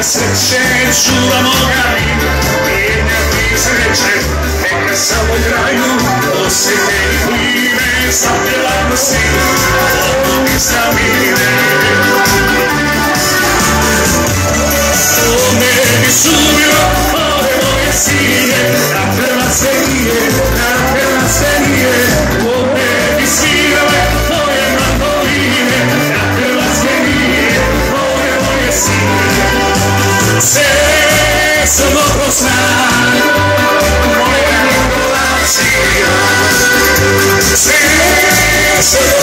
Sreće čuvamo ga i jedne sreće neka samo traju osjete i plive zapjevamo svi ovo mi zamire o ne bi sumilo ove moje sine da Hrvatske nije o ne bi svirale moje mandoline da Hrvatske nije ove moje sine se samo prostan moja Nikola Sija se